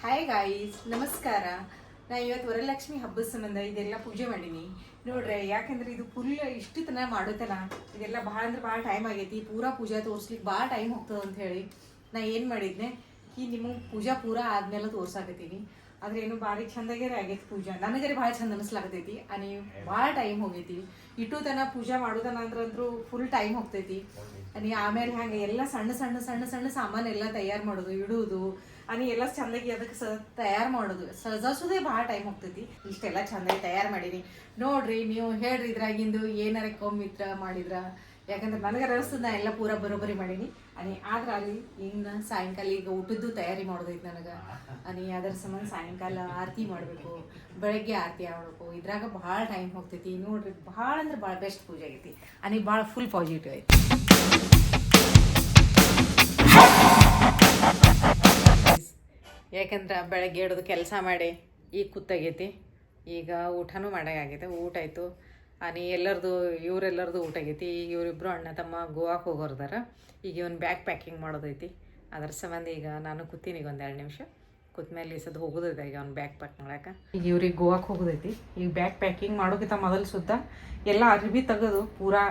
Hi guys, ನಮಸ್ಕಾರ. ನಾ ಇವತ್ತು ವರಲಕ್ಷ್ಮಿ ಹಬ್ಬದ ಸಂಬಂಧ ಇದೆಲ್ಲ ಪೂಜೆ ಮಾಡೀನಿ ನೋಡ್ರಿ. ಯಾಕಂದ್ರೆ ಇದು ಫುಲ್ ಇಷ್ಟು ತನ ಮಾಡೋತನ ಇದೆಲ್ಲ ಭಾಳ ಅಂದ್ರೆ ಭಾಳ ಟೈಮ್ ಆಗೈತಿ. ಪೂರಾ ಪೂಜಾ ತೋರಿಸ್ಲಿಕ್ಕೆ ಭಾಳ ಟೈಮ್ ಹೋಗ್ತದೆ ಅಂತ ಹೇಳಿ ನಾ ಏನು ಮಾಡಿದ್ನೆ ಈ ನಿಮಗೆ ಪೂಜಾ ಪೂರಾ ಆದ್ಮೇಲೆ ತೋರ್ಸಾಕತ್ತೀನಿ. ಆದ್ರೆ ಏನು ಭಾರಿ ಚಂದಾಗೇರೆ ಆಗೈತಿ ಪೂಜಾ. ನನಗರೆ ಭಾಳ ಚಂದ ಅನಿಸ್ಲಾಕತೈತಿ. ಅನಿ ಭಾಳ ಟೈಮ್ ಹೋಗೈತಿ. ಇಟ್ಟು ತನ ಪೂಜಾ ಮಾಡೋದನ ಅಂದ್ರಂದ್ರೂ ಫುಲ್ ಟೈಮ್ ಹೋಗ್ತೈತಿ. ಅನಿ ಆಮೇಲೆ ಹಂಗೆ ಎಲ್ಲ ಸಣ್ಣ ಸಣ್ಣ ಸಣ್ಣ ಸಣ್ಣ ಸಾಮಾನು ಎಲ್ಲ ತಯಾರು ಮಾಡೋದು, ಇಡುವುದು ಅನಿ ಎಲ್ಲ ಚಂದಾಗಿ ಅದಕ್ಕೆ ತಯಾರು ಮಾಡೋದು, ಸಜಾಸೋದೇ ಭಾಳ ಟೈಮ್ ಹೋಗ್ತೈತಿ. ಇಷ್ಟೆಲ್ಲ ಚಂದಾಗಿ ತಯಾರು ಮಾಡೀನಿ ನೋಡ್ರಿ. ನೀವು ಹೇಳ್ರಿ ಇದ್ರಾಗಿಂದು ಏನಾರ ಕಮ್ಮಿತ್ರ ಮಾಡಿದ್ರ, ಯಾಕಂದ್ರೆ ನನಗೆ ಅನಿಸ್ತದ ನಾ ಎಲ್ಲ ಪೂರ ಬರೋಬ್ಬರಿ ಮಾಡೀನಿ. ಆದ್ರೆ ಅಲ್ಲಿ ಇನ್ನು ಸಾಯಂಕಾಲ ಈಗ ಊಟದ್ದು ತಯಾರಿ ಮಾಡೋದೈತಿ ನನಗೆ. ಅದರ ಸಂಬಂಧ ಸಾಯಂಕಾಲ ಆರತಿ ಮಾಡಬೇಕು, ಬೆಳಗ್ಗೆ ಆರತಿ ಮಾಡಬೇಕು. ಇದ್ರಾಗ ಭಾಳ ಟೈಮ್ ಹೋಗ್ತೈತಿ ನೋಡ್ರಿ. ಭಾಳ ಅಂದ್ರೆ ಭಾಳ ಬೆಸ್ಟ್ ಪೂಜೆ ಆಗೈತಿ. ಭಾಳ ಫುಲ್ ಪಾಸಿಟಿವ್ ಐತಿ. ಯಾಕಂದ್ರೆ ಬೆಳಗ್ಗೆ ಹಿಡಿದು ಕೆಲಸ ಮಾಡಿ ಈಗ ಕೂತಾಗೈತಿ. ಈಗ ಊಟನೂ ಮಾಡಾಗೈತೆ. ಊಟ ಆಯಿತು. ಎಲ್ಲರದು ಇವರೆಲ್ಲರದು ಊಟ ಆಗೈತಿ. ಈಗ ಇವರಿಬ್ಬರು ಅಣ್ಣ ತಮ್ಮ ಗೋವಾಕ್ಕೆ ಹೋಗೋರ್ದಾರ. ಈಗ ಇವನು ಬ್ಯಾಗ್ ಪ್ಯಾಕಿಂಗ್ ಮಾಡೋದೈತಿ. ಅದ್ರ ಸಂಬಂಧ ಈಗ ನಾನು ಕೂತೀನಿ. ಈಗ 1-2 ನಿಮಿಷ ಕೂತ್ಮೇಲೆ ಈ ಸದ್ದು ಹೋಗೋದೈತೆ. ಈಗ ಅವ್ನು ಬ್ಯಾಗ್ ಪ್ಯಾಕ್ ಮಾಡಕ್ಕೆ ಈಗ ಇವ್ರಿಗೆ ಗೋವಾಕ್ಕೆ ಹೋಗೋದೈತಿ. ಈಗ ಬ್ಯಾಗ್ ಪ್ಯಾಕಿಂಗ್ ಮಾಡೋಕ್ಕಿಂತ ಮೊದಲು ಸುದ್ದ ಎಲ್ಲ ಅರ್ಬಿ ತೆಗೆದು ಪೂರಾ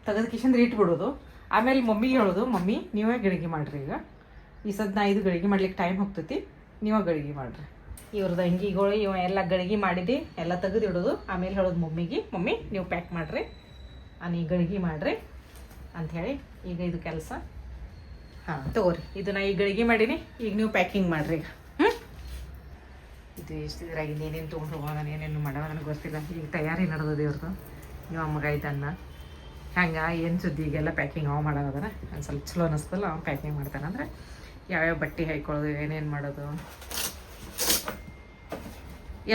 ತೆಗೆದು ಕಿಶಂದ್ರೆ ಇಟ್ಬಿಡೋದು. ಆಮೇಲೆ ಮಮ್ಮಿಗೆ ಹೇಳೋದು, ಮಮ್ಮಿ ನೀವೇ ಗಡಿಗೆ ಮಾಡಿರಿ. ಈಗ ಈ ಸದ್ದು ನಾ ಇದು ಗಡಿಗೆ ಮಾಡ್ಲಿಕ್ಕೆ ಟೈಮ್ ಹೋಗ್ತೈತಿ, ನೀವೇ ಗಡಿಗೆ ಮಾಡಿರಿ. ಇವ್ರದ್ದು ಅಂಗಿಗಳು ಇವ ಎಲ್ಲ ಗಡಿಗೆ ಮಾಡಿದ್ದು ಎಲ್ಲ ತೆಗೆದು ಇಡೋದು. ಆಮೇಲೆ ಹೇಳೋದು ಮಮ್ಮಿಗೆ, ಮಮ್ಮಿ ನೀವು ಪ್ಯಾಕ್ ಮಾಡಿರಿ, ನೀ ಗಡಿಗೆ ಮಾಡಿರಿ ಅಂಥೇಳಿ. ಈಗ ಇದು ಕೆಲಸ ತಗೋರಿ. ಇದು ನಾ ಈಗ ಗಡಿಗೆ ಮಾಡೀನಿ, ಈಗ ನೀವು ಪ್ಯಾಕಿಂಗ್ ಮಾಡಿರಿ. ಈಗ ಇದು ಎಷ್ಟು ಇದ್ರಾಗಿದ್ದು ಏನೇನು ತೊಗೊಂಡು ಹೋಗೋಣ, ಏನೇನು ಮಾಡೋಣ ನನಗೆ ಗೊತ್ತಿಲ್ಲ. ಈಗ ತಯಾರಿ ನಡೆದದ ಇವ್ರದ್ದು. ನೀವು ಮಗ ಇದ್ದನ್ನ ಹಂಗೆ ಏನು ಸುದ್ದಿ ಈಗೆಲ್ಲ ಪ್ಯಾಕಿಂಗ್ ಅವ ಮಾಡೋದನ ಒಂದು ಸ್ವಲ್ಪ ಚಲೋ ಅನ್ನಿಸ್ತಲ್ಲ. ಅವ ಪ್ಯಾಕಿಂಗ್ ಮಾಡ್ತಾನೆ. ಅಂದರೆ ಯಾವ್ಯಾವ ಬಟ್ಟೆ ಹಾಕೊಳ್ಳೋದು, ಏನೇನು ಮಾಡೋದು.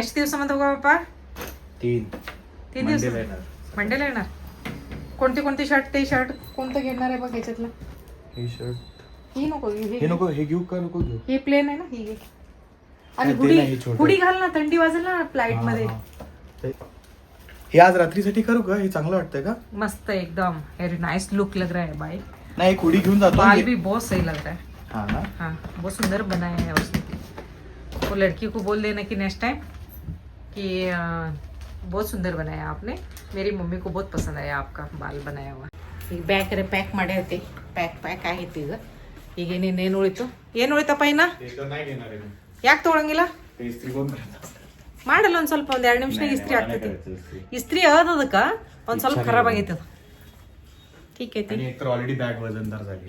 ಎಷ್ಟು ದಿವಸ ಮಂದಿ ಹೋಗಪ್ಪ? 3 दिवस. मंडेला येणार. कोणती कोणती शर्ट? ते शर्ट कोणतं घेणार आहे बघ ह्याच्यातलं. हे शर्ट ही नको, हे नको. हे घेऊ का नको घेऊ? हे प्लेन आहे ना, ही घे. आणि हुडी घाल ना, थंडी वाजेल ना फ्लाईट मध्ये. हे आज रात्रीसाठी करू का? हे चांगलं वाटतंय का? मस्त एकदम वेरी नाइस लुक लग रहा है भाई. नाही एक हुडी घेऊन जातो. बाल भी बहुत सही लग रहा है. हाँ ना, हाँ बहुत सुंदर बनाया है उसने. वो लड़की को बोल देना कि नेक्स्ट टाइम कि बहुत सुंदर बनाया आपने, मेरी मम्मी को बहुत पसंद आया आपका बाल बनाया हुआ. ಈಗ ಬ್ಯಾಗ್ ಪ್ಯಾಕ್ ಮಾಡೈತಿ. ಪ್ಯಾಕ್ ಆಗೈತಿ. ಈಗ ಇನ್ನೇನು ಉಳಿತು? ಏನು ಉಳಿತಪ್ಪ ಇನ್ನ? ಯಾಕೆ ತೊಗೊಳಂಗಿಲ್ಲ? ಮಾಡಲ್ಲ ಒಂದು ಸ್ವಲ್ಪ, 1-2 ನಿಮಿಷನಾಗ ಇಸ್ತ್ರಿ ಆಗ್ತೈತಿ. ಇಸ್ತ್ರಿ ಅದಕ್ಕೆ ಒಂದು ಸ್ವಲ್ಪ ಖರಾಬ್ ಆಗೈತಿ. ಅದು ठीक ಐತಿ. ऑलरेडी बॅग वजनदार झाली.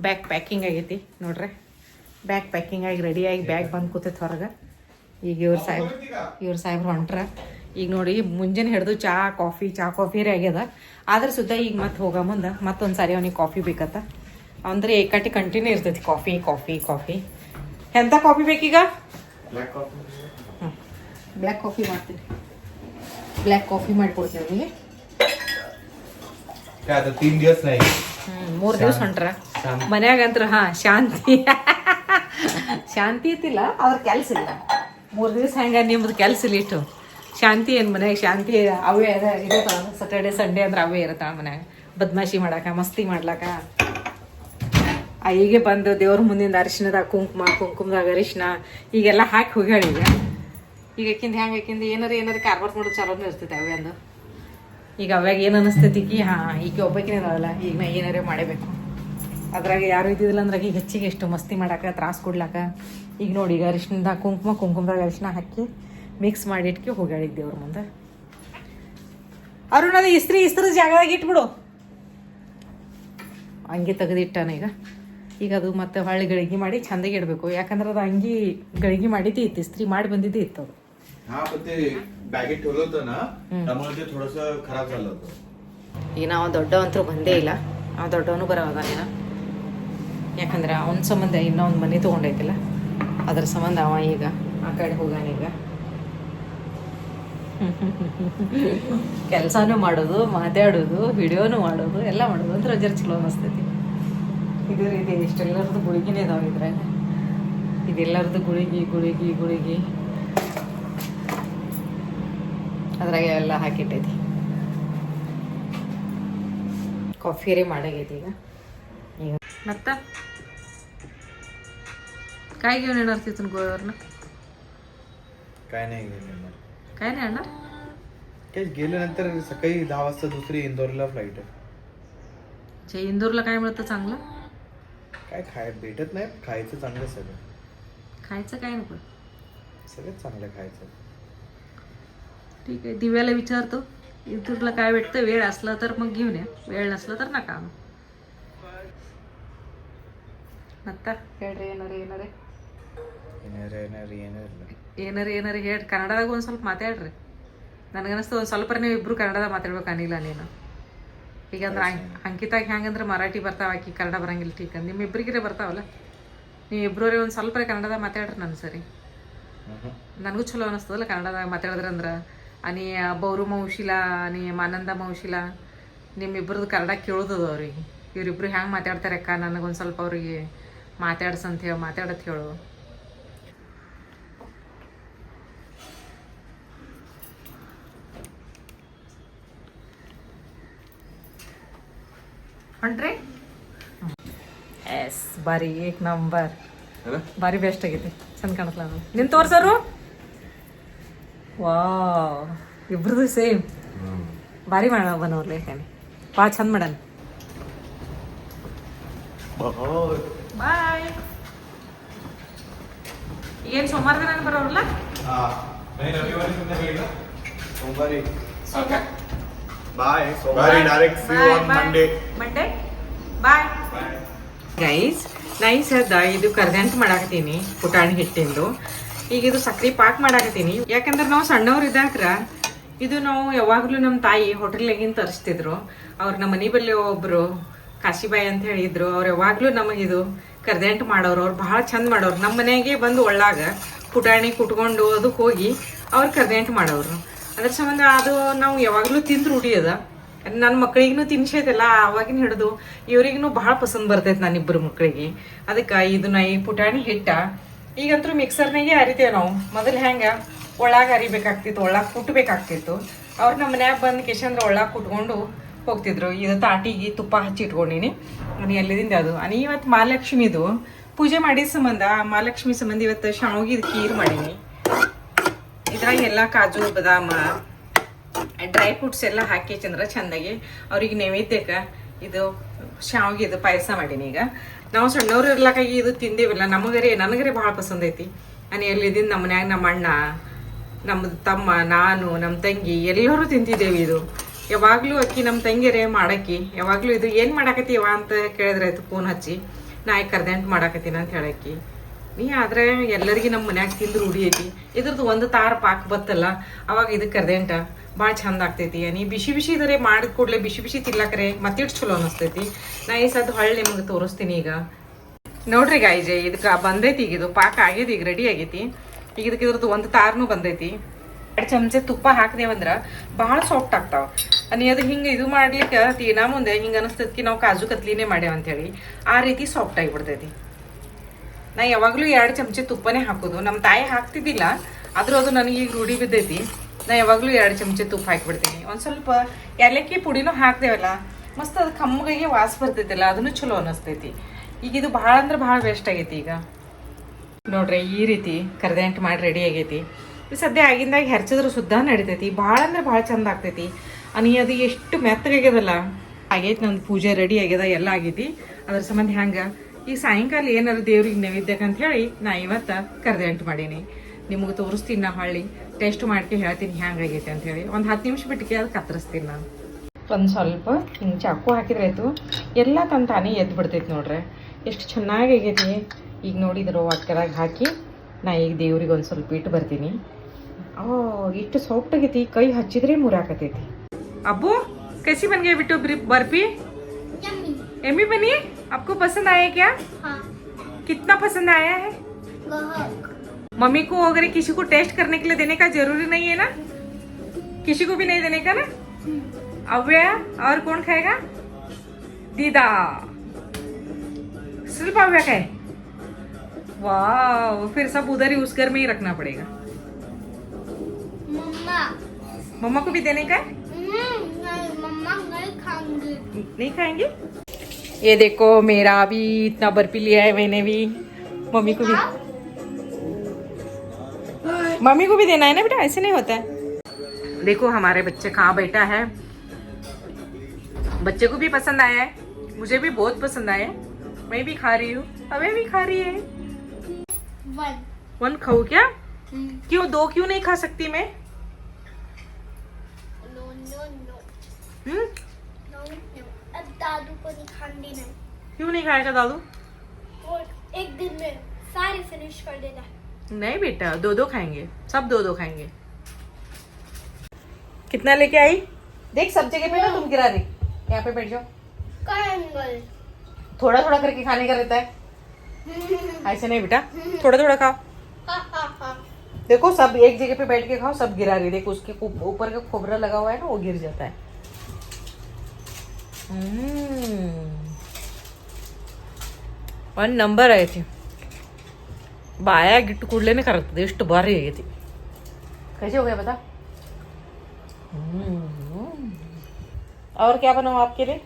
ಬ್ಯಾಗ್ ಪ್ಯಾಕಿಂಗ್ ಆಗೈತಿ ನೋಡ್ರಿ. ಬ್ಯಾಗ್ ಪ್ಯಾಕಿಂಗ್ ಆಗಿ ರೆಡಿಯಾಗಿ ಬ್ಯಾಗ್ ಬಂದು ಕೂತೈತೆ ಹೊರಗೆ. ಈಗ ಇವ್ರ ಸಾಹೇಬ್ರು ಹೊಂಟ್ರ. ಈಗ ನೋಡಿ ಮುಂಜಾನೆ ಹಿಡಿದು ಚಾ ಕಾಫಿ ಆಗ್ಯದ. ಆದ್ರೆ ಸುದ್ದ ಈಗ ಮತ್ತೆ ಹೋಗೋ ಮುಂದೆ ಮತ್ತೊಂದು ಸಾರಿ ಅವನಿಗೆ ಕಾಫಿ ಬೇಕತ್ತ. ಅಂದ್ರೆ ಏಕಾಟಿ ಕಂಟಿನ್ಯೂ ಇರ್ತೈತಿ ಕಾಫಿ. ಎಂಥ ಕಾಫಿ ಬೇಕೀಗ? ಬ್ಲ್ಯಾಕ್ ಕಾಫಿ ಮಾಡ್ತೀನಿ. ಬ್ಲ್ಯಾಕ್ ಕಾಫಿ ಮಾಡಿಕೊಡ್ತೀನಿ ಅವನಿಗೆ. 3 दिवस नाही, 3 ದಿವಸ ಹೊಂಟ್ರ ಮನ್ಯಾಗಂತ್ರ. ಶಾಂತಿ ಇತ್ತಿಲ್ಲ, ಅವ್ರ ಕೆಲ್ಸ ಇಲ್ಲ. 3 ದಿವಸ ಹೆಂಗ ನಿಮ್ದು ಕೆಲ್ಸ ಇಲ್ಲ. ಇಟ್ಟು ಶಾಂತಿ ಏನು ಮನ್ಯಾಗ? ಶಾಂತಿ ಅವೇ ಇರತ್ತಾಳ. ಸ್ಯಾಟರ್ಡೆ ಸಂಡೇ ಅಂದ್ರೆ ಅವೇ ಇರತ್ತಾಳ ಮನ್ಯಾಗ. ಬದ್ಮಾಶಿ ಮಾಡಾಕ, ಮಸ್ತಿ ಮಾಡ್ಲಾಕ. ಹೀಗೆ ಬಂದು ದೇವ್ರ ಮುಂದಿಂದ ಅರಿಶಿಣದಾಗ ಕುಂಕುಮದಾಗ ಅರಿಶಿಣ ಈಗೆಲ್ಲ ಹಾಕಿ ಹೋಗ್ಯಾಳ. ಈಗ ಆಕಿಂದ ಹೆಂಗೆ ಆಕಿಂದ ಏನಾರ ಕಾರ್ಬಾರ್ ಮಾಡೋದು ಚಲೋನೇ ಇರ್ತೈತೆ ಅವೇ ಅಂದು. ಈಗ ಅವಾಗ ಏನು ಅನ್ನಿಸ್ತೈತಿ ಈಗ ಒಬ್ಬಾಕಿನೇ ಇದಾವಲ್ಲ, ಈಗ ನಾ ಏನಾರೇ ಮಾಡಬೇಕು. ಅದ್ರಾಗ ಯಾರು ಇದ್ದಿದ್ದಿಲ್ಲ ಅಂದ್ರೆ ಈಗ ಹೆಚ್ಚಿಗೆ ಎಷ್ಟು ಮಸ್ತಿ ಮಾಡಾಕ, ತ್ರಾಸ ಕೊಡ್ಲಾಕ. ಈಗ ನೋಡಿ ಈಗ ಅರಿಶಿಣದಾಗ ಕುಂಕುಮದಾಗ ಅರಿಶಿಣ ಹಾಕಿ ಮಿಕ್ಸ್ ಮಾಡಿ ಇಟ್ಕಿ ಹೋಗ್ಯಾಳ ಈಗ ದೇವ್ರ ಮುಂದೆ. ಅರುಣದ ಇಸ್ತ್ರಿ ಜಾಗದಾಗ ಇಟ್ಬಿಡು. ಅಂಗಿ ತೆಗೆದಿಟ್ಟಾನ ಈಗ ಅದು ಮತ್ತೆ ಹೊಳ್ಳಿ ಗಳಿಗೆ ಮಾಡಿ ಚಂದಾಗಿ ಇಡಬೇಕು. ಯಾಕಂದ್ರೆ ಅದು ಅಂಗಿ ಗಳಿಗೆ ಮಾಡಿದ್ದೇ ಇತ್ತು, ಇಸ್ತ್ರಿ ಮಾಡಿ ಬಂದಿದ್ದೇ ಇತ್ತು ಅದು. ಈಗ ನಾವು ದೊಡ್ಡವಂತರೂ ಬಂದೇ ಇಲ್ಲ. ಅವ ದೊಡ್ಡವನು ಬರೋದಾನ. ಯಾಕಂದ್ರೆ ಅವನ ಸಂಬಂಧ ಇನ್ನೊಂದು ಮನೆ ತೊಗೊಂಡೈತಿಲ್ಲ, ಅದ್ರ ಸಂಬಂಧ ಅವ ಈಗ ಆ ಕಡೆ ಹೋಗಾನ. ಈಗ ಕೆಲಸನೂ ಮಾಡೋದು, ಮಾತಾಡೋದು, ವಿಡಿಯೋನು ಮಾಡೋದು, ಎಲ್ಲ ಮಾಡೋದು ಅಂದ್ರೆ ಜರ ಚಲೋ ಅನಿಸ್ತೈತಿ. ಇದು ಇಷ್ಟೆಲ್ಲರದ್ದು ಗುಳಿಗಿನೇ ಇದಾವೆ ಇದ್ರಾಗ. ಇದೆಲ್ಲರದ್ದು ಗುಳಿಗಿ ಅದ್ರಾಗ ಎಲ್ಲ ಹಾಕಿಟ್ಟೈತಿ. ಕಾಫಿ ರೇ ಮಾಡಾಗೈತಿ. ಈಗ मत्ता काय घेऊन येणार तिथून गोव्यावरनं? काय नाही गेले काय नाही आणणार? काय गेल्यानंतर सकाळी 10 वाजता दुसरी इंदोरला फ्लाईट आहे. जे इंदोरला काय मिळतं चांगलं? काय भेटत नाही, खायचं चांगलं सगळं. खायचं काय नको? सगळंच चांगलं खायचं. ठीक आहे, दिव्याला विचारतो इंदोरला काय भेटतं. वेळ असला तर मग घेऊन या, वेळ नसला तर नका. मत्ता ಹೇಳ್ರಿ ಏನಾರೇ ಹೇಳಿ ಕನ್ನಡದಾಗ ಒಂದು ಸ್ವಲ್ಪ ಮಾತಾಡ್ರಿ. ನನಗನ್ನಿಸ್ತು ಒಂದು ಸ್ವಲ್ಪ ನೀವು ಇಬ್ರು ಕನ್ನಡದಾಗ ಮಾತಾಡ್ಬೇಕು ಅನಿಲ ನೀನು. ಈಗ ಅಂದ್ರೆ ಅಂಕಿತಾಗ ಹೆಂಗಂದ್ರೆ ಮರಾಠಿ ಬರ್ತಾವ, ಆಕಿ ಕನ್ನಡ ಬರಂಗಿಲ್ಲ. ಟೀಕ್ ನಿಮ್ಮಿಬ್ರಿಗಿರೇ ಬರ್ತಾವಲ್ಲ, ನೀವು ಇಬ್ರವ್ರೆ ಒಂದು ಸ್ವಲ್ಪ ಕನ್ನಡದಾಗ ಮಾತಾಡ್ರಿ. ನನ್ನ ಸರಿ ನನಗೂ ಚಲೋ ಅನ್ನಿಸ್ತದಲ್ಲ ಕನ್ನಡದಾಗ ಮಾತಾಡಿದ್ರೆ. ಅಂದ್ರೆ ನೀ ಬೌರು ಮೌಶಿಲ, ನೀ ಮಾನಂದ ಮೌಶಿಲ, ನಿಮ್ಮಿಬ್ರದ್ದು ಕನ್ನಡ ಕೇಳೋದದು ಅವ್ರಿಗೆ. ಇವರಿಬ್ರು ಹೆಂಗೆ ಮಾತಾಡ್ತಾರೆ ಅಕ್ಕ, ನನಗೊಂದು ಸ್ವಲ್ಪ ಅವ್ರಿಗೆ ಮಾತಾಡ್ಸಂತ ಹೇಳಿ ಮಾತಾಡತ್ ಹೇಳು. ಹೊಂಟ್ರಿ? ಎಸ್, ಬಾರಿ ಏಕ್ ನಂಬರ್, ಬಾರಿ ಬೆಸ್ಟ್ ಆಗೈತಿ. ಚಂದ ಕಾಣತ್ಲ. ನಿನ್ ತೋರ್ಸರು ವಾವ್, ಇಬ್ರದು ಸೇಮ್ ಬಾರಿ बनवले त्याने. ಭಾಳ ಚಂದ ಮಾಡನ್. ಬಾಯ್. ಏನು ಸೋಮವಾರ ದಿನ ಬರೋರಲ್ಲ? सोमवारी बाय. सोमवारी direct see you on Monday. Monday bye guys. Nice ಅದ. ಇದು ಕರ್ದಂಟು ಮಾಡಾಕತ್ತೀನಿ ಪುಟಾಣಿ ಹಿಟ್ಟಿಂದು. ಈಗ ಇದು ಸಕ್ರೆ ಪಾಕ್ ಮಾಡಾಕತ್ತೀನಿ. ಯಾಕಂದ್ರೆ ನಾವು ಸಣ್ಣವ್ರು ಇದ್ದಾಕ್ರ ಇದು ನಾವು ಯಾವಾಗಲೂ ನಮ್ಮ ತಾಯಿ ಹೋಟೆಲ್ನಾಗಿಂದ ತರಿಸ್ತಿದ್ರು. ಅವ್ರು ನಮ್ಮ ಮನೆ ಬಲ್ಲಿ ಒಬ್ರು ಕಾಶಿಬಾಯಿ ಅಂತ ಹೇಳಿದ್ರು. ಅವ್ರು ಯಾವಾಗ್ಲೂ ನಮಗಿದು ಕರ್ದಂಟು ಮಾಡೋರು. ಅವ್ರು ಭಾಳ ಚಂದ ಮಾಡೋರು. ನಮ್ಮ ಮನೆಗೆ ಬಂದು ಒಳ್ಳಾಗ ಪುಟಾಣಿ ಕುಟ್ಕೊಂಡು ಅದಕ್ಕೆ ಹೋಗಿ ಅವ್ರು ಕರ್ದಂಟು ಮಾಡೋರು. ಅದ್ರ ಸಂಬಂಧ ಅದು ನಾವು ಯಾವಾಗಲೂ ತಿಂದು ರೂಢಿ ಅದ. ನನ್ನ ಮಕ್ಕಳಿಗೂ ತಿನ್ಸೈತಲ್ಲ, ಆವಾಗಿನ ಹಿಡಿದು ಇವ್ರಿಗೂ ಭಾಳ ಪಸಂದ್ ಬರ್ತೈತೆ ನನ್ನಿಬ್ಬರು ಮಕ್ಕಳಿಗೆ. ಅದಕ್ಕೆ ಇದನ್ನ ಈ ಪುಟಾಣಿ ಹಿಟ್ಟ ಈಗಂತೂ ಮಿಕ್ಸರ್ನಾಗೆ ಅರಿತೇವೆ ನಾವು. ಮೊದಲು ಹೆಂಗೆ ಒಳಗೆ ಅರಿಬೇಕಾಗ್ತಿತ್ತು, ಒಳಗೆ ಕುಟ್ಬೇಕಾಗ್ತಿತ್ತು. ಅವ್ರು ನಮ್ಮ ಮನ್ಯಾಗ ಬಂದು ಕೇಶಂದ್ರೆ ಒಳಗೆ ಕುಟ್ಕೊಂಡು ಹೋಗ್ತಿದ್ರು. ಇದು ತಾಟಿಗೆ ತುಪ್ಪ ಹಚ್ಚಿ ಇಟ್ಕೊಂಡಿನಿ. ನಾನು ಎಲ್ಲಿದಿಂದ ಅದು ಇವತ್ತು ಮಹಾಲಕ್ಷ್ಮಿದು ಪೂಜೆ ಮಾಡಿದ ಸಂಬಂಧ, ಮಹಾಲಕ್ಷ್ಮಿ ಸಂಬಂಧ ಇವತ್ತು ಶಾವಿಗೆ ಖೀರ್ ಮಾಡೀನಿ. ಇದ್ರಾಗ ಎಲ್ಲ ಕಾಜು ಬಾದಾಮ ಡ್ರೈ ಫ್ರೂಟ್ಸ್ ಎಲ್ಲ ಹಾಕಿ ಚಂದಾಗಿ ಅವ್ರಿಗೆ ನೈವೇದ್ಯಕ್ಕೆ ಇದು ಶಾವಿಗೆದು ಪಾಯಸ ಮಾಡೀನಿ. ಈಗ ನಾವು ಸಣ್ಣವ್ರು ಇರ್ಲಕ್ಕಾಗಿ ಇದು ತಿಂದೇವಿಲ್ಲ. ನನಗರೆ ಭಾಳ ಪಸಂದ್ ಐತಿ. ನಾನು ಎಲ್ಲಿದ್ದೀನಿ ನಮ್ಮ ಮನ್ಯಾಗ ನಮ್ಮ ಅಣ್ಣ, ನಮ್ಮ ತಮ್ಮ, ನಾನು, ನಮ್ಮ ತಂಗಿ ಎಲ್ಲರೂ ತಿಂತಿದ್ದೇವೆ. ಇದು ಯಾವಾಗಲೂ ಅಕ್ಕಿ ನಮ್ಮ ತಂಗಿಯರೇ ಮಾಡಕ್ಕಿ ಯಾವಾಗಲೂ ಇದು ಏನು ಮಾಡಾಕತ್ತೀವ ಅಂತ ಕೇಳಿದ್ರೆ ಆಯ್ತು ಫೋನ್ ಹಚ್ಚಿ, ನಾ ಈಗ ಕರ್ದಂಟು ಮಾಡಾಕತ್ತೀನಿ ಅಂತ ಹೇಳಕ್ಕಿ. ನೀ ಆದರೆ ಎಲ್ಲರಿಗೂ ನಮ್ಮ ಮನ್ಯಾಗ ತಿಂದು ರೂಢಿ ಐತಿ. ಇದ್ರದ್ದು ಒಂದು ತಾರ ಪಾಕ್ ಬತ್ತಲ್ಲ, ಅವಾಗ ಇದಕ್ಕೆ ಕರ್ದಂಟ ಭಾಳ ಚಂದ ಆಗ್ತೈತಿ. ನೀ ಬಿಸಿ ಇದ್ರೆ ಮಾಡಿದ ಕೂಡಲೇ ಬಿಸಿ ತಿನ್ಲಕ್ರೆ ಮತ್ತಿಟ್ಟು ಚಲೋ ಅನಿಸ್ತೈತಿ. ನಾ ಈ ಸದ್ದು ಹೊಳ್ಳಿ ನಿಮ್ಗೆ ತೋರಿಸ್ತೀನಿ. ಈಗ ನೋಡ್ರಿ ಗಾಯ್ಜೆ, ಇದಕ್ಕೆ ಬಂದೈತಿ. ಈಗ ಇದು ಪಾಕ ಆಗೈತಿ, ಈಗ ರೆಡಿ ಆಗೈತಿ. ಈಗ ಇದಕ್ಕೆ ಇದ್ರದ್ದು ಒಂದು ತಾರನೂ ಬಂದೈತಿ. 2 ಚಮಚೆ ತುಪ್ಪ ಹಾಕ್ದೇವಂದ್ರೆ ಭಾಳ ಸಾಫ್ಟ್ ಆಗ್ತಾವ. ನೀ ಅದು ಹಿಂಗೆ ಇದು ಮಾಡ್ಲಿಕ್ಕೆ ತೀನಾ ಮುಂದೆ ಹಿಂಗೆ ಅನಿಸ್ತೈತಿ ನಾವು ಕಾಜು ಕತ್ಲಿನೇ ಮಾಡ್ಯಾವ ಅಂತೇಳಿ. ಆ ರೀತಿ ಸಾಫ್ಟ್ ಆಗಿಬಿಡ್ತೈತಿ. ನಾ ಯಾವಾಗಲೂ 2 ಚಮಚೆ ತುಪ್ಪನೇ ಹಾಕೋದು. ನಮ್ಮ ತಾಯಿ ಹಾಕ್ತಿದ್ದಿಲ್ಲ, ಆದ್ರೂ ಅದು ನನಗೆ ಈಗ ರೂಢಿ ಬಿದ್ದೈತಿ. ನಾ ಯಾವಾಗಲೂ 2 ಚಮಚೆ ತುಪ್ಪ ಹಾಕಿಬಿಡ್ತೀನಿ. ಒಂದು ಸ್ವಲ್ಪ ಏಲಕ್ಕಿ ಪುಡಿನೂ ಹಾಕ್ದೇವಲ್ಲ, ಮಸ್ತ್ ಅದು ಕಮ್ಮಗೆ ವಾಸ ಬರ್ತೈತಿಲ್ಲ, ಅದನ್ನು ಚಲೋ ಅನಿಸ್ತೈತಿ. ಈಗ ಇದು ಭಾಳ ಅಂದ್ರೆ ಭಾಳ ವೇಸ್ಟ್ ಆಗೈತಿ. ಈಗ ನೋಡ್ರಿ ಈ ರೀತಿ ಕರ್ದಂಟು ಮಾಡಿ ರೆಡಿ ಆಗೈತಿ. ಇದು ಸದ್ಯ ಆಗಿಂದಾಗ ಹೆರ್ಚಿದ್ರು ಸುದ್ದ ನಡಿತೈತಿ. ಭಾಳ ಅಂದ್ರೆ ಭಾಳ ಚಂದ ಆಗ್ತೈತಿ. ಅದು ಎಷ್ಟು ಮೆತ್ತಗಾಗ್ಯದಲ್ಲ. ಆಗೈತಿ, ನಮ್ದು ಪೂಜೆ ರೆಡಿ ಆಗ್ಯದ, ಎಲ್ಲ ಆಗೈತಿ. ಅದ್ರ ಸಂಬಂಧ ಹೆಂಗೆ ಈಗ ಸಾಯಂಕಾಲ ಏನಾರು ದೇವ್ರಿಗೆ ನೈವೇದ್ಯಕ್ಕೆ ಅಂತ ಹೇಳಿ ನಾ ಇವತ್ತು ಕರ್ದಂಟು ಮಾಡೀನಿ. ನಿಮಗೆ ತೋರಿಸ್ತೀನಿ. ನಾ ಹೊಳ್ಳಿ ಟೇಸ್ಟ್ ಮಾಡ್ಕೆ ಹೇಳ್ತೀನಿ ಹೆಂಗಾಗೈತಿ ಅಂತ ಹೇಳಿ. ಒಂದು 10 ನಿಮಿಷ ಬಿಟ್ಟಿಗೆ ಅದು ಕತ್ತರಿಸ್ತೀನಿ ನಾನು. ಒಂದು ಸ್ವಲ್ಪ ಹಿಂಗೆ ಚಾಕು ಹಾಕಿದ್ರೆ ಆಯಿತು, ಎಲ್ಲ ತಾನೇ ಎದ್ದು ಬಿಡ್ತೈತಿ. ನೋಡ್ರಿ ಎಷ್ಟು ಚೆನ್ನಾಗಿ ಆಗೈತಿ. ಈಗ ನೋಡಿದ್ರು ಒಟ್ಕದಾಗ ಹಾಕಿ ನಾ ಈಗ ದೇವ್ರಿಗೆ ಒಂದು ಸ್ವಲ್ಪ ಇಟ್ಟು ಬರ್ತೀನಿ. ಇಷ್ಟು ಸಾಫ್ಟ್ ಆಗೈತಿ, ಕೈ ಹಚ್ಚಿದ್ರೆ ಮುರಾಕತೈತಿ. ಅಬ್ಬು कैसी बन गई बिट्टू बर्फी? यम्मी बनी? आपको पसंद आया क्या? हाँ। कितना पसंद आया है? मम्मी को अगर किसी को टेस्ट करने के लिए देने का जरूरी नहीं है ना? किसी को भी नहीं देने का ना? अव्या और कौन खाएगा? दीदा, सिर्फ अव्या खाए? वाह, फिर सब उधर ही उस घर में ही रखना पड़ेगा. मम्मा को भी देने का है? मम्मा नहीं खाएंगे. नहीं खाएंगे? ये देखो मेरा भी इतना बर्फी लिया है मैंने भी, मम्मी को भी, मम्मी को भी देना है ना बेटा, ऐसे नहीं होता है। देखो हमारे बच्चे कहाँ बैठा है, बच्चे को भी पसंद आया है, मुझे भी बहुत पसंद आया है, मैं भी खा रही हूँ, हमें भी खा रही है। वन खाऊं क्या? क्यों, दो क्यों नहीं खा सकती मैं? नो नो नो हम्म, नो नो, अब दादू को नहीं खाने देना है। क्यों नहीं खाएगा दादू? वो एक दिन में सारे फिनिश कर देना है। नहीं बेटा, दो दो खाएंगे, सब दो दो खाएंगे। कितना लेके आई? देख सब जगह पे ना तुम गिरा रही, यहाँ पे बैठ जाओ। ट्रायंगल। थोड़ा थोड़ा करके खाने का रहता है, ऐसे नहीं बेटा, थोड़ा थोड़ा खाओ। देखो सब एक जगह पे बैठ के खाओ, सब गिरा रही, देखो उसके ऊपर का खोबरा लगा हुआ है ना, वो गिर जाता है। वन नंबर आहे ती, बाया गिट्टू कुडल्याने करत ಎಷ್ಟು ಬಾರಿ ಆಗೈತಿ। कैसे हो गया बता? और क्या बनाऊं आपके लिए?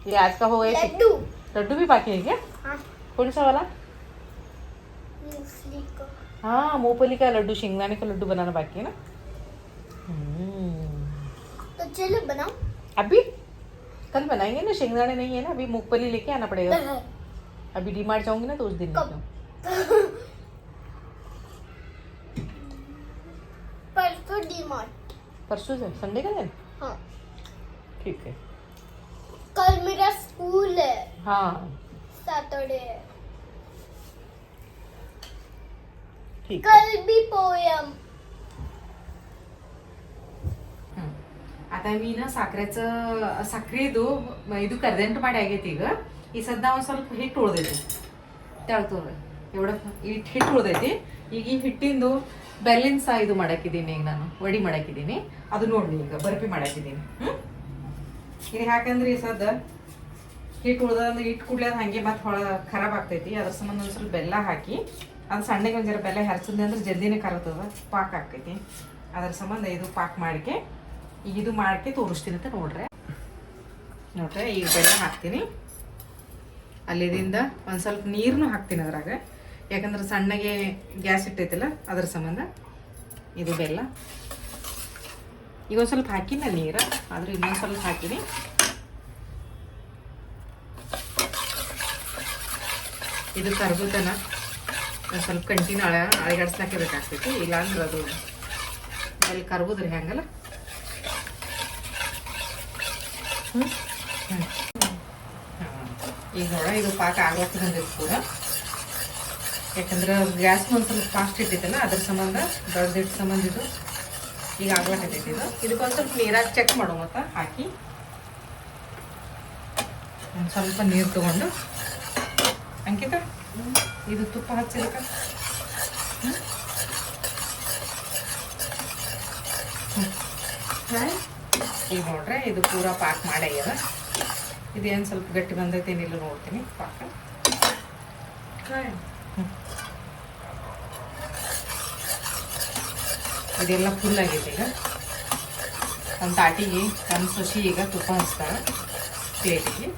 ये आज का हो गया। लड्डू। लड्डू भी बाकी है क्या? हाँ। कौन सा वाला? मूंगफली का। हाँ मूंगफली का लड्डू, शेंगदाने का लड्डू बनाना बाकी है ना। तो चलो बनाओ। अभी कल बनाएंगे ना, शेंगदाने नहीं है ना, अभी मूंगफली लेके आना पड़ेगा। अभी डीमार्ट जाऊंगी ना तो उस दिन कब? परसों डीमार्ट। परसों से संडे का दिन। हाँ। ठीक है। कल मेरा स्कूल है, हाँ सैटरडे है। ठीक है। कल भी पोयम। आता मी ना ಸಾಕ್ರೆದು ಇದು ಕರ್ದಂಟು ಮಾಡಿ ಆಗೈತಿ ಈಗ. ಈ ಸದ್ದ ಒಂದು ಸ್ವಲ್ಪ ಹಿಟ್ಟು ಉಳ್ದೈತಿ, ತಳ್ತೋರ ಎವಡ ಹಿಟ್ಟು ಉಳ್ದೈತಿ. ಈಗ ಈ ಹಿಟ್ಟಿಂದು ಬ್ಯಾಲೆನ್ಸ್ ಇದು ಮಾಡಾಕಿದ್ದೀನಿ, ಈಗ ನಾನು ವಡಿ ಮಾಡಾಕಿದ್ದೀನಿ, ಅದು ನೋಡ್ರಿ ಈಗ ಬರ್ಫಿ ಮಾಡಾಕಿದ್ದೀನಿ. ಇದು ಯಾಕಂದ್ರೆ ಈ ಸದ್ದ ಹಿಟ್ಟು ಉಳ್ದಂದ್ರೆ ಹಿಟ್ಟು ಕುಡ್ಲಿ ಅದು ಹಾಗೆ ಮತ್ತೆ ಖರಾಬ್ ಆಗ್ತೈತಿ. ಅದ್ರ ಸಂಬಂಧ ಒಂದು ಸ್ವಲ್ಪ ಬೆಲ್ಲ ಹಾಕಿ, ಅದು ಸಣ್ಣಗೆ ಒಂದು ಜರ ಬೆಲ್ಲ ಹೆರ್ಸಿದ್ದೆ ಅಂದ್ರೆ ಜಲ್ದಿನೇ ಕರತದ, ಪಾಕ್ ಆಗ್ತೈತಿ. ಅದ್ರ ಸಂಬಂಧ ಇದು ಪಾಕ್ ಮಾಡಿಕೆ ಈಗ ಇದು ಮಾಡ್ಕೆ ತೋರಿಸ್ತೀನಿ ಅಂತ ನೋಡ್ರಿ. ಈಗ ಬೆಲ್ಲ ಹಾಕ್ತೀನಿ, ಅಲ್ಲಿದಿಂದ ಒಂದು ಸ್ವಲ್ಪ ನೀರನ್ನು ಹಾಕ್ತೀನಿ ಅದ್ರಾಗ, ಯಾಕಂದ್ರೆ ಸಣ್ಣಗೆ ಗ್ಯಾಸ್ ಇಟ್ಟೈತಿಲ್ಲ ಅದ್ರ ಸಂಬಂಧ. ಇದು ಬೆಲ್ಲ ಈಗ ಒಂದು ಸ್ವಲ್ಪ ಹಾಕಿನ ನೀರು, ಆದ್ರೆ ಇನ್ನೊಂದು ಸ್ವಲ್ಪ ಹಾಕಿನಿ. ಇದು ಕರ್ಬೂತನ ಒಂದು ಸ್ವಲ್ಪ ಕಂಟಿನ್ಯೂ ಅಳಗಾಡ್ಸ್ಲಾಕೆ ಬೇಕಾಗ್ತೈತಿ, ಇಲ್ಲಾಂದ್ರೆ ಅದು ಅಲ್ಲಿ ಕರ್ಬುದ್ರಿ ಹೆಂಗಲ್ಲ. ಈಗ ನೋಡ ಇದು ಪಾಕ ಆಗ್ಲಕ್ಕ ಬಂದಿತ್ತು ಕೂಡ, ಯಾಕಂದ್ರೆ ಗ್ಯಾಸ್ ಒಂದು ಸ್ವಲ್ಪ ಫಾಸ್ಟ್ ಇಟ್ಟಿತ್ತಲ್ಲ ಅದ್ರ ಸಂಬಂಧ, ದೊಡ್ಡದಿಟ್ಟು ಸಂಬಂಧ ಇದು ಈಗ ಆಗ್ಲಕ್ಕೈತಿ. ಇದಕ್ಕೊಂದು ಸ್ವಲ್ಪ ನೀರಾಗಿ ಚೆಕ್ ಮಾಡೋ ಮತ್ತ ಹಾಕಿ ಒಂದು ಸ್ವಲ್ಪ ನೀರು ತಗೊಂಡು, ಅಂಕಿತ ಇದು ತುಪ್ಪ ಹಚ್ಚಿದಕ್ಕ ಈಗ ನೋಡ್ರೆ ಇದು ಪೂರಾ ಪಾಕ್ ಮಾಡ್ಯಾಗ್ಯದ. ಇದೇನು ಸ್ವಲ್ಪ ಗಟ್ಟಿ ಬಂದೈತೆ ಏನಿಲ್ಲ ನೋಡ್ತೀನಿ ಪಾಕ. ಇದೆಲ್ಲ ಫುಲ್ ಆಗೈತೆ. ಈಗ ಒಂದು ತಾಟಿಗೆ ಒಂದು ಸೊಸಿ ಈಗ ತುಪ್ಪ ಹಚ್ತಾಳೆ ಪ್ಲೇಟಿಗೆ.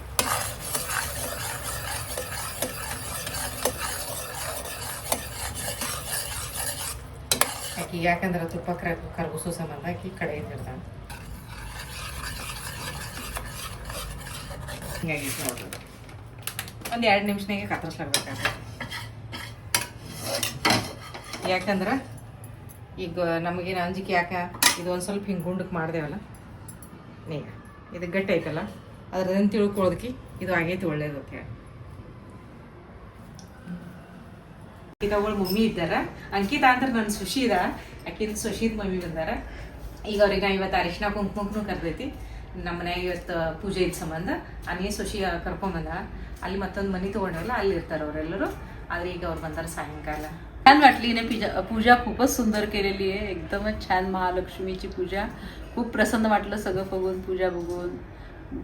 ಆಕಿ ಯಾಕಂದ್ರೆ ತುಪ್ಪ ಕರ್ಗುಸೋ ಸಂಬಂಧ ಆಕಿ ಕಡೆಯಿಂದ ಇರ್ತಾಳೆ. ಹಿಂಗಾಗೈತಿ ನೋಡ್ರಿ, ಒಂದು 2 ನಿಮಿಷನಾಗೆ ಕತ್ತರಿಸ್ಲಾಗ್ಬೇಕಾಗ್ತದೆ. ಯಾಕಂದ್ರೆ ಈಗ ನಮಗೇನು ಅಂಜಿಕೆ ಯಾಕೆ, ಇದು ಒಂದು ಸ್ವಲ್ಪ ಹಿಂಗೆ ಗುಂಡಕ್ಕೆ ಮಾಡ್ದೇವಲ್ಲ, ಈಗ ಇದು ಗಟ್ಟಿ ಐತಲ್ಲ, ಅದ್ರದನ್ನು ತಿಳ್ಕೊಳ್ಳೋದಕ್ಕೆ ಇದು ಆಗೈತಿ ಒಳ್ಳೇದು ಅಂತ ಹೇಳಿ. ಅಂಕಿತಗಳು ಮಮ್ಮಿ ಇದ್ದಾರ, ಅಂಕಿತ ಅಂದ್ರೆ ನನ್ನ ಸುಶಿ ಇದ, ಆಕಿನ ಸುಶಿದ ಮಮ್ಮಿ ಬಂದಾರ. ಈಗ ಅವ್ರಿಗೆ ಇವತ್ತು ಅರಿಶಿನ ಕುಂಕುಮಕ್ಕೂ ಕರ್ದೈತಿ. ನಮ್ಮ ಮನ್ಯಾಗ ಇವತ್ತು ಪೂಜೆ ಇದ್ದ ಸಂಬಂಧ ಅನೇ ಸುಶಿ ಕರ್ಕೊಂಬಂದ. ಅಲ್ಲಿ ಮತ್ತೊಂದು ಮನೆ ತೊಗೊಂಡವಲ್ಲ, ಅಲ್ಲಿ इर्तार ಅವರೆಲ್ಲರೂ. ಆದರೆ ಈಗ ಅವ್ರು ಬಂದಾರ सायंकाळ. छान वाटली ने पूजा खूपच सुंदर केलेली आहे, एकदमच छान महालक्ष्मीची पूजा. खूप प्रसन्न वाटलं सगळं बघून, पूजा बघून,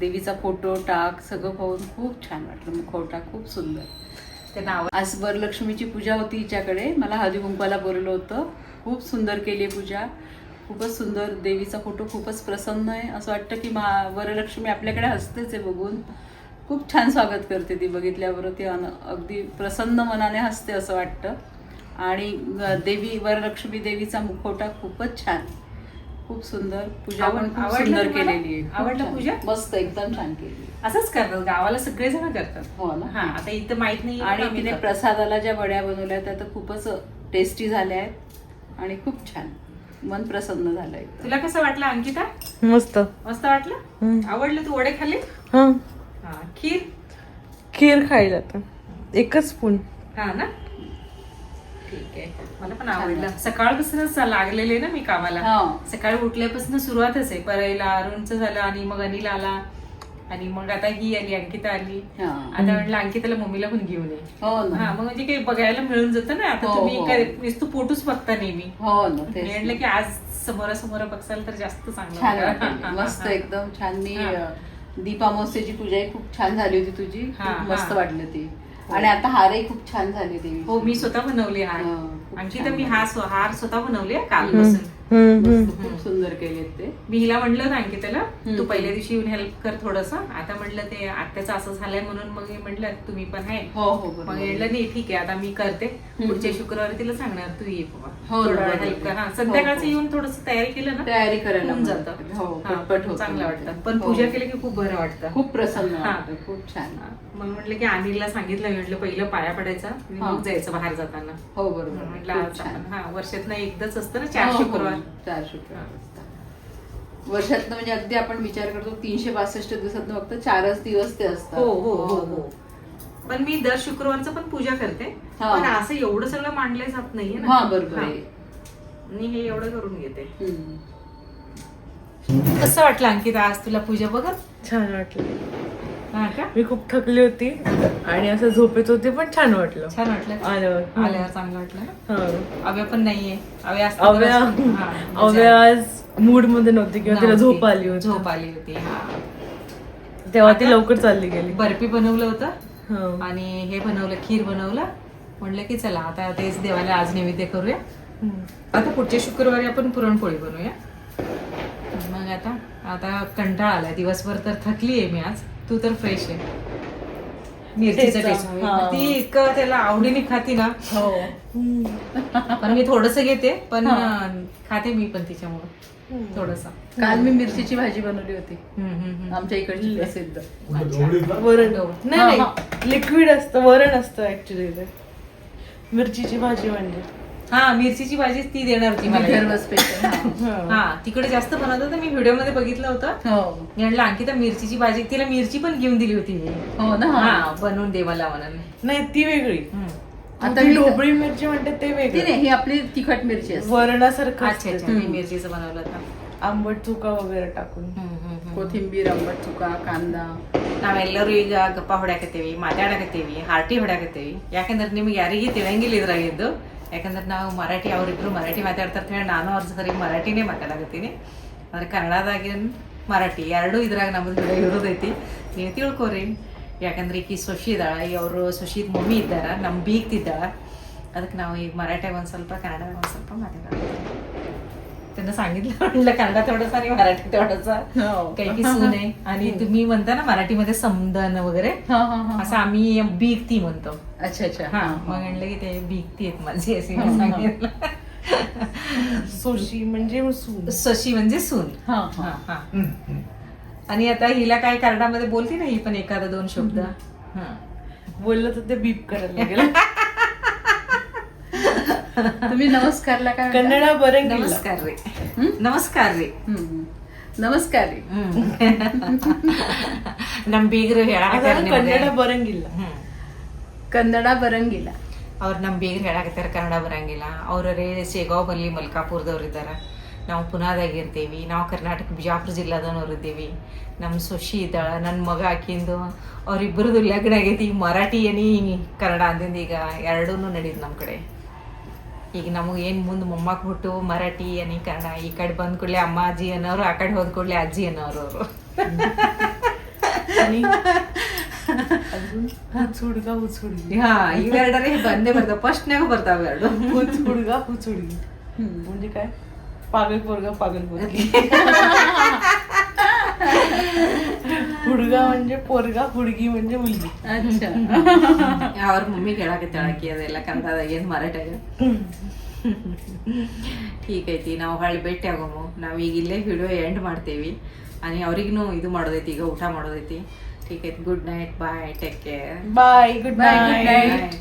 देवीचा फोटो टाक सगळं पाहून खूप छान वाटलं. मुखवटा खूप सुंदर. त्यांना आज वरलक्ष्मीची पूजा होती हिच्याकडे, मला हळदी कुंकवाला बोलवलं होतं. खूप सुंदर केली पूजा, खूपच सुंदर, देवीचा फोटो खूपच प्रसन्न आहे. असं वाटतं की वरलक्ष्मी आपल्याकडे हसतेच आहे बघून. खूप छान स्वागत करते ती, बघितल्याबरोबर ती अगदी प्रसन्न मनाने हसते असं वाटतं. आणि देवी वरलक्ष्मी देवीचा मुखवटा खूपच छान, खूप सुंदर. पूजा पण खूप आवडलं सुंदर तुम्हाला? केलेली आहे. खूप आवडलं छान. पूजा? मस्त, एकदम छान केली. असंच करतात गावाला, सगळेजण करतात. हो ना. हा, आता इथं माहित नाही आणि आम्ही तिने करतो. प्रसादाला ज्या वड्या बनवल्या त्या तर खूपच टेस्टी झाल्या आहेत आणि खूप छान, मन प्रसन्न झालंय. तुला कसं वाटलं अंकिता? मस्त. मस्त वाटलं? आवडलं? तू वडे खाल्ले? हा, हा. खीर? खीर खायला आता एकच स्पून. हा ना, ठीक आहे. मला पण आवडलं. सकाळपासूनच लागलेले ना मी कामाला. हा. सकाळी उठल्यापासून सुरुवातच आहे. पहिला अरुणचं झालं आणि मग अनिल आला आणि मग आता ही आली, अंकिता आली. हा. आता म्हटलं अंकिताला मम्मीला पण घेऊन ये. हो ना. हा, मग म्हणजे काही बघायला मिळून जातं ना. आता हो, तुम्ही हो. काय नुसतं फोटोच बघता नेहमी. हो ना, मी तेच. म्हटलं की आज समोरासमोर बघसाल तर जास्त चांगलं छान वाटेल. वाटलं, मस्त, एकदम छान. मी हा. दीपामावस्येची पूजाही खूप छान झाली होती तुझी, हा, खूप मस्त हा. वाटली ती. आणि आता हारही खूप छान झाले देवी. हो, मी स्वतः बनवले हार. हा, खूप अंकिता छान मी झाले. हार स्वतः बनवले कालपासून. खूप सुंदर केले ते. मी हिला म्हणलं ना अंकिताला, तू हम्म. पहिल्या दिवशी येऊन हेल्प कर थोडस. आता म्हटलं ते आत्याचं असं झालंय म्हणून मग मी म्हटलं तुम्ही पण आहे. हो हो मग बरोबर. म्हटलं नाही ठीक आहे, आता मी करते. पुढच्या शुक्रवारी तिला सांगणार तू ये बाबा, हो, थोडा बरोबर. हेल्प कर. हा, संध्याकाळचं हो, हो. येऊन थोडस तयारी केलं ना, तयारी करायला होऊन मदत जातं. करते. हो, हा, पटपट होतं. चांगलं वाटतं. पण हो. पूजा केली की खूप बरं वाटतं. खूप प्रसन्न हा. वाटतं, खूप छान. मग म्हटलं की अनिलला सांगितलं, म्हटलं पहिलं पाया पडायचा आणि हा. मग जायचं बाहेर जाताना. हो बरोबर, म्हटलं खूप आज छान. आपण हा वर्षातनं एकदाच असतं ना, 4 हो, हो. शुक्रवार. 4 शुक्रवार असतात. वर्षातनं म्हणजे अगदी आपण विचार करतो 362 दिवसात फक्त 4च दिवस ते असतात. हो हो हो हो. पण मी दर शुक्रवारचं पण पूजा करते. हा. पण असं एवढं सगळं मांडलं जात नाहीये ना. हा बरोबर हा. आहे. मी हे एवढं करून घेते. हम्म. कसं वाटलं अंकिता आज तुला पूजा बघत? छान वाटलं. हा का? मी खूप थकली होती आणि असं झोपेत होते, पण छान वाटलं छान वाटलं? आल्यावर. आल्यावर चांगलं वाटलं ना? हा. अव्या पण नाहीये. अव्या असती तर अव्या असतं. हा, मजा अव्या आज मूड मध्ये नव्हती किंवा तिला झोप आली होती. झोप आली होती. हा. तेव्हा ती लवकर चालली गेली. बर्फी बनवलं होतं हा. आणि हे बनवलं, खीर बनवलं. म्हणलं की चला आता तेच देवाला आज नैवेद्य करूया. आता पुढच्या शुक्रवारी आपण पुरणपोळी बनवूया. मग आता कंटाळा आलाय. दिवसभर तर थकली आहे मी आज. तू तर फ्रेश आहे. मिरचीचं टेस्ट. हा. ती इतकं त्याला आवडीने खाती ना. हो. पण मी थोडस घेते, पण खाते मी पण तिच्यामुळे थोडस. काल मी मिरचीची भाजी बनवली होती, आमच्या इकडची प्रसिद्ध. वरण नाही हा, नाही, लिक्विड असतं, वरण असतं ऍक्च्युली ते. मिरचीची भाजी म्हणजे. हा, मिरचीची भाजी ती देणार होती मला. विदर्भ स्पेशल. हा, तिकडे जास्त बनवतं तर मी व्हिडिओ मध्ये बघितलं होतं. हो मी म्हटलं अंकिता मिरचीची भाजी, तिला मिरची पण घेऊन दिली होती मी. हो ना. हा, बनवून दे मला म्हणून. नाही, ती वेगळी. आता आता मी- ढोबळी मिरची म्हणते ते ती वेगळी. नाही, ही आपली तिखट मिरची असते. वरणासारखं अच्छा असतं अच्छा, ते. मी मिरचीचं बनवलं होतं. आंबट चुका वगैरे टाकून. ಕೊತ್ತಂಬರಿ, ಅಂಬಟ್ ಚುಕ್ಕ, ಕಾಂದ. ನಾವೆಲ್ಲರೂ ಈಗ ಗಪ್ಪ ಹೊಡ್ಯಾಕತ್ತೀವಿ, ಮಾತಾಡಕತ್ತೀವಿ, ಹಾರ್ಟಿ ಹೊಡ್ಯಾಕತ್ತೀವಿ. ಯಾಕಂದ್ರೆ ನಿಮ್ಗೆ ಯಾರಿಗೂ ತಿಳಿಯಂಗಿಲ್ಲ ಇದ್ರಾಗಿದ್ದು. ಯಾಕಂದ್ರೆ ನಾವು ಮರಾಠಿ, ಅವರಿಬ್ರು ಮರಾಠಿ ಮಾತಾಡ್ತಾರೆ ಅಂತ ಹೇಳಿ ನಾನು ಅವ್ರ ಸರಿ ಮರಾಠಿನೇ ಮಾತಾಡಕತ್ತೀನಿ. ಅಂದ್ರೆ ಕನ್ನಡದಾಗಿನ ಮರಾಠಿ ಎರಡೂ ಇದ್ರಾಗ ನಮ್ಮದು ಇರೋದೈತಿ. ನೀವು ತಿಳ್ಕೊರಿ. ಯಾಕಂದ್ರೆ ಈಕಿ ಸೊಶಿ ಇದ್ದಾಳ, ಅವರು ಸೊಶಿದ ಮಮ್ಮಿ ಇದ್ದಾರ, ನಮ್ಮ ಬೀಗ್ತಿದ್ದಾಳ. ಅದಕ್ಕೆ ನಾವು ಈಗ ಮರಾಠಿಯಾಗ ಒಂದು ಸ್ವಲ್ಪ, ಕನ್ನಡದಾಗ ಒಂದು ಸ್ವಲ್ಪ ಮಾತಾಡಕತ್ತೀವಿ. त्यांना सांगितलं, म्हटलं कन्नडा थोडंसं आणि मराठी थोडंसं, काही की सून आहे. आणि तुम्ही म्हणता ना मराठीमध्ये समदन वगैरे, असं आम्ही बीगती म्हणतो. अच्छा अच्छा. हा, मग म्हणलं की ते बीगती आहेत माझी, अशी मी सांगितलं. सोशी म्हणजे सून. सशी म्हणजे सून. हा, हा, हा. आणि आता हिला काय कन्नडामध्ये बोलते ना ही पण एखादा 2 शब्द. हा. बोललं तर ते बीप करायला लागेल. तुम्ही नमस्कारला काय म्हणता? कन्नडा बरं नमस्कार रे. ನಮಸ್ಕಾರ ರೀ. ನಮಸ್ಕಾರ ರೀ. ನಮ್ ಬೀಗರು ಹೇಳಾಕತ್ತಾರ ಕನ್ನಡ ಬರಂಗಿಲ್ಲ. ಕನ್ನಡ ಬರಂಗಿಲ್ಲ. ಅವ್ರು ನಮ್ಮ ಬೀಗರು ಹೇಳಾಕತ್ತಾರ ಕನ್ನಡ ಬರಂಗಿಲ್ಲ. ಅವ್ರೇ ಶೇಗಾವ್ ಬಲ್ಲಿ ಮಲ್ಕಾಪುರದವ್ರು ಇದ್ದಾರೆ. ನಾವು ಪುನಾದಾಗ ಇರ್ತೀವಿ. ನಾವು ಕರ್ನಾಟಕ ಬಿಜಾಪುರ ಜಿಲ್ಲಾದವ್ರು ಇದ್ದೀವಿ. ನಮ್ಮ ಸೊಶಿ ಇದ್ದಾಳ, ನನ್ನ ಮಗ ಆಕಿಂದು, ಅವ್ರಿಬ್ಬರದು ಲಗ್ನ ಆಗೈತಿ. ಮರಾಠಿ ಏನಿ ಕನ್ನಡ ಅಂದಿಂದ ಈಗ ಎರಡೂ ನಡೀತು ನಮ್ಮ ಕಡೆ. ಈಗ ನಮಗೆ ಏನು ಮುಂದೆ ಮೊಮ್ಮಕ್ಕಳು ಹುಟ್ಟು ಮರಾಠಿ ಅನಿ ಕನ್ನಡ. ಈ ಕಡೆ ಬಂದ ಕೂಡಲೇ ಅಮ್ಮ ಅಜ್ಜಿ ಅನ್ನೋರು, ಆ ಕಡೆ ಹೋದ ಕೂಡಲೇ ಅಜ್ಜಿ ಅನ್ನೋರು ಅವರು. ಹುಚ್ಚ ಹುಡುಗ ಹುಚ್ಚ ಹುಡುಗಿ. ಹಾ, ಇವೆರಡರೇ ಬಂದೇ ಬರ್ತಾವ. ಫಸ್ಟ್ನಾಗ ಬರ್ತಾವ ಎರಡು. ಹುಚ್ಚ ಹುಡುಗ ಹುಚ್ಚ ಹುಡುಗಿ म्हणजे काय? पागल पोरगा पागल पोरगी ಹುಡುಗ म्हणजे पोरगा ಹುಡುಗಿ म्हणजे मुलगी अच्छा ಅವ್ರ ಮಮ್ಮಿ ಹೇಳಾಕತ್ತಾಳಕಿ ಅದೆಲ್ಲ ಕನ್ನಡದಾಗ ಏನು ಮರಾಠಾಗ ಠೀಕ್ ಐತಿ ನಾವು ಹಳ್ಳಿ ಭೇಟಿ ಆಗೋಮು ನಾವು ಈಗ ಇಲ್ಲೇ ವಿಡಿಯೋ ಎಂಡ್ ಮಾಡ್ತೇವಿ आणि ಅವ್ರಿಗೂ ಇದು ಮಾಡೋದೈತಿ ಈಗ ಊಟ ಮಾಡೋದೈತಿ ಠೀಕ್ ಐತಿ good night bye take care bye good Bye, good night night.